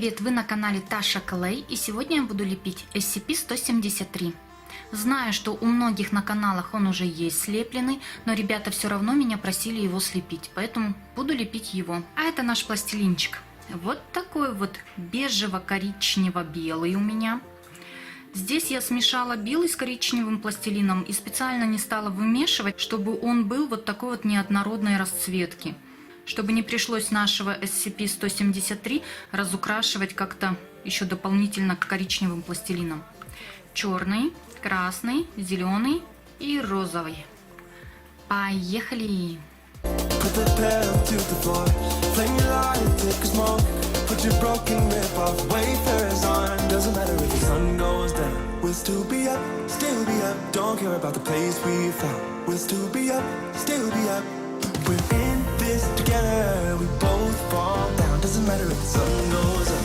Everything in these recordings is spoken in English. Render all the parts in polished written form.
привет! Вы на канале Tasha Clay, и сегодня я буду лепить SCP-173. Знаю, что у многих на каналах он уже есть слепленный, но ребята все равно меня просили его слепить, поэтому буду лепить его. А это наш пластилинчик. Вот такой вот бежево-коричнево-белый у меня. Здесь я смешала белый с коричневым пластилином и специально не стала вымешивать, чтобы он был вот такой вот неоднородной расцветки. Чтобы не пришлось нашего SCP-173 разукрашивать как-то еще дополнительно к коричневым пластилинам. Черный, красный, зеленый и розовый. Поехали! We're in this together, we both fall down. Doesn't matter if the sun goes up,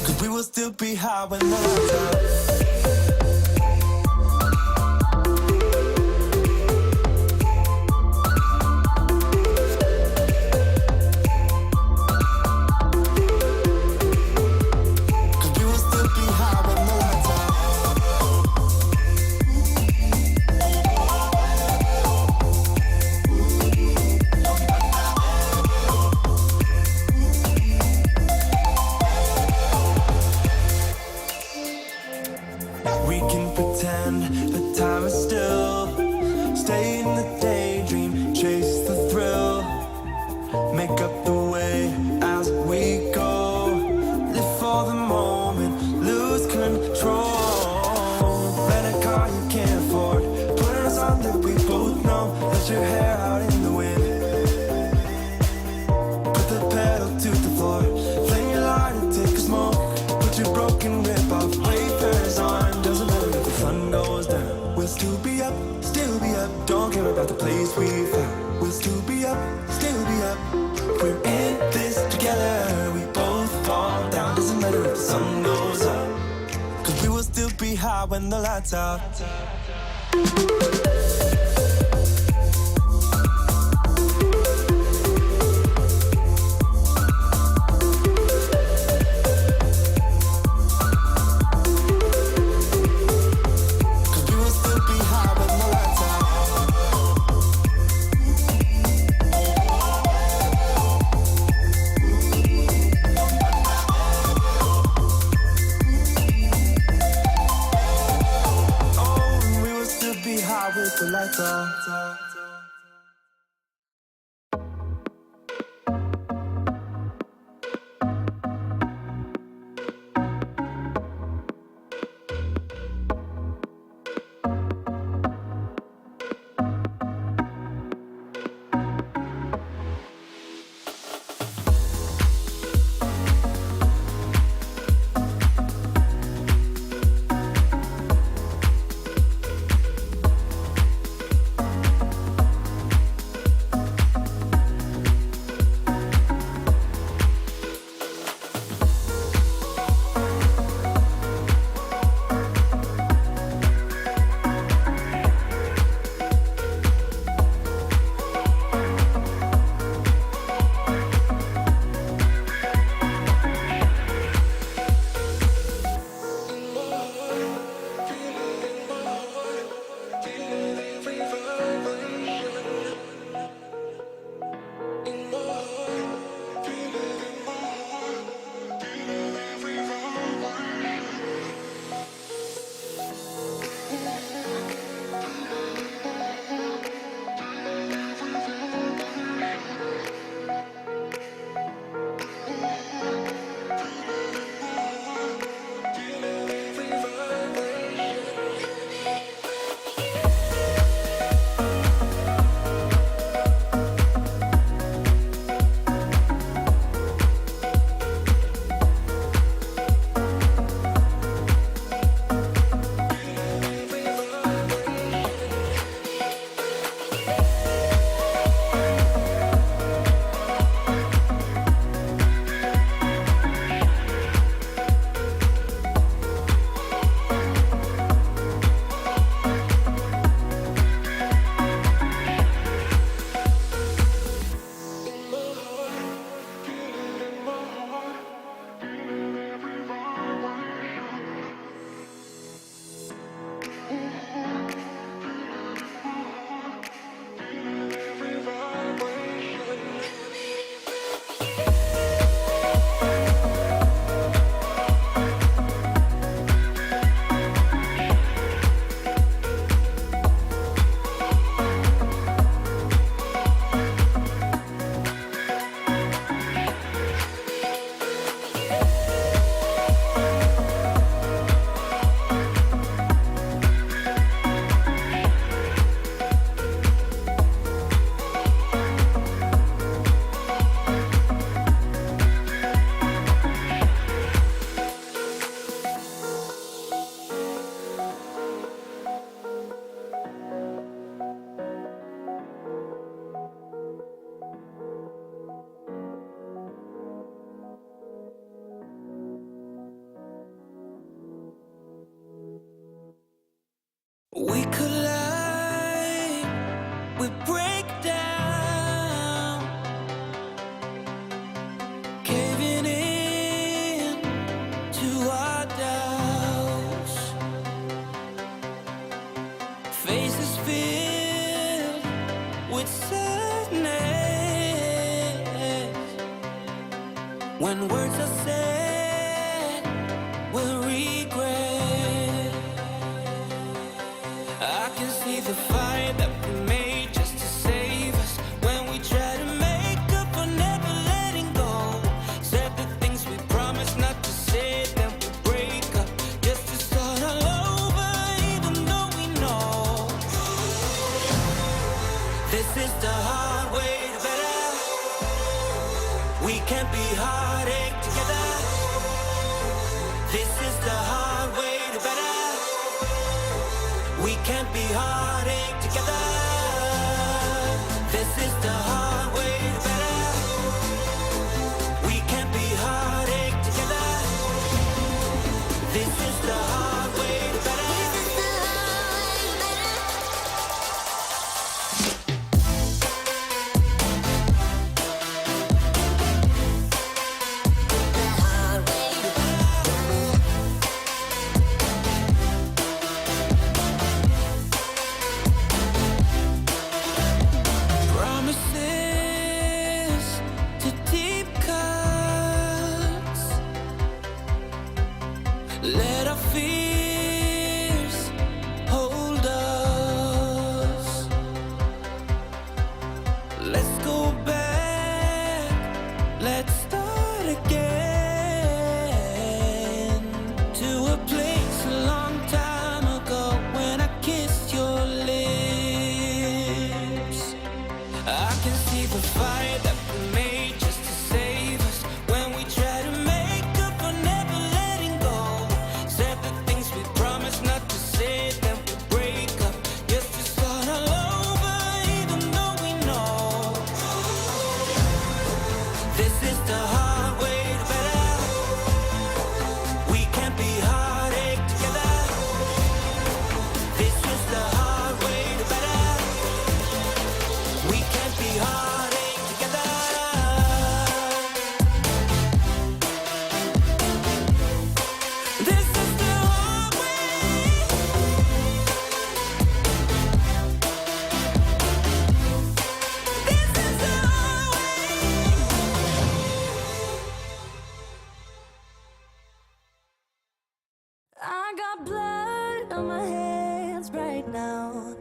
'cause we will still be high when the lights out. We can pretend that time is still. Stay in the daydream, chase the thrill. Make up the way as we go. Live for the moment, lose control. Rent a car you can't afford. Put on a song that we both know. Let your hair out in the wind. Put the pedal to the floor. Flame your light and take a smoke. Put your broken rib off, wafers on. Doesn't matter if the sun goes down. We'll still be up, still be up. Don't care about the place we found. We'll still be up, still be up. We're in this together. We both fall down. Doesn't matter if the sun goes up, 'cause we will still be high when the lights out. We collide, we break down, caving in to our doubts. Faces filled with sadness. When words are said, we'll regret. I can see the fire that we made just to save us. When we try to make up for never letting go. Said the things we promised not to say, then we break up just to start all over, even though we know this is the hard way to better. We can't be heartache together. This is the hard way to better. We can't be heartache together. This is the hard way to better. We can't be heartache together. This is the hard way to better. Promises to deep cuts. Let our fears hold us. Let's go back. Let's start again to a place a long time ago when I kissed your lips. I can see the fire that we made just to save us. When we try to make up for never letting go. Said the things we promised not to say, then we break up just to start all over, even though we know this is the hard way to better. We can't be heartache together. This is the hard way to better. We can't be heartache together. This is the hard way. This is the hard way. I got blood on my hands right now,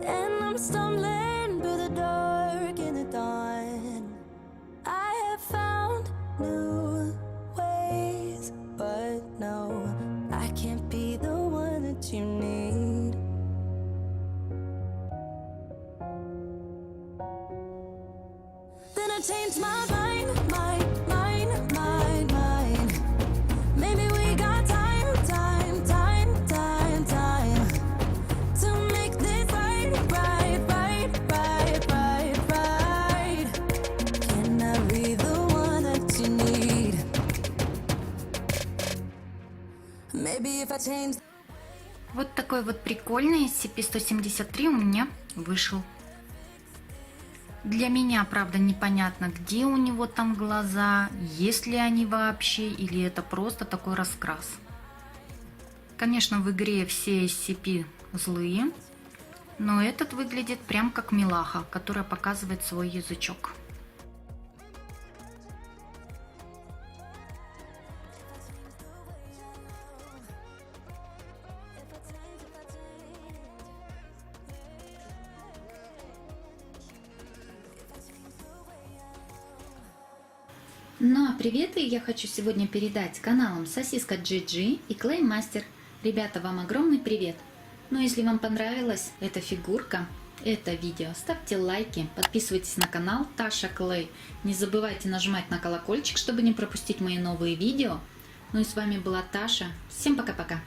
and I'm stumbling through the dark in the dawn. I have found new ways, but no, I can't be the one that you need. Then I changed my mind. Maybe we got time to make this right. Can I be the one that you need? Maybe if I change. Вот такой вот прикольный SCP-173 у меня вышел. Для меня, правда, непонятно, где у него там глаза, есть ли они вообще, или это просто такой раскрас. Конечно, в игре все SCP злые, но этот выглядит прям как милаха, которая показывает свой язычок. Ну а приветы я хочу сегодня передать каналам Сосиска GG и Clay Master. Ребята, вам огромный привет! Ну если вам понравилась эта фигурка, это видео, ставьте лайки, подписывайтесь на канал Таша Clay. Не забывайте нажимать на колокольчик, чтобы не пропустить мои новые видео. Ну и с вами была Таша. Всем пока-пока!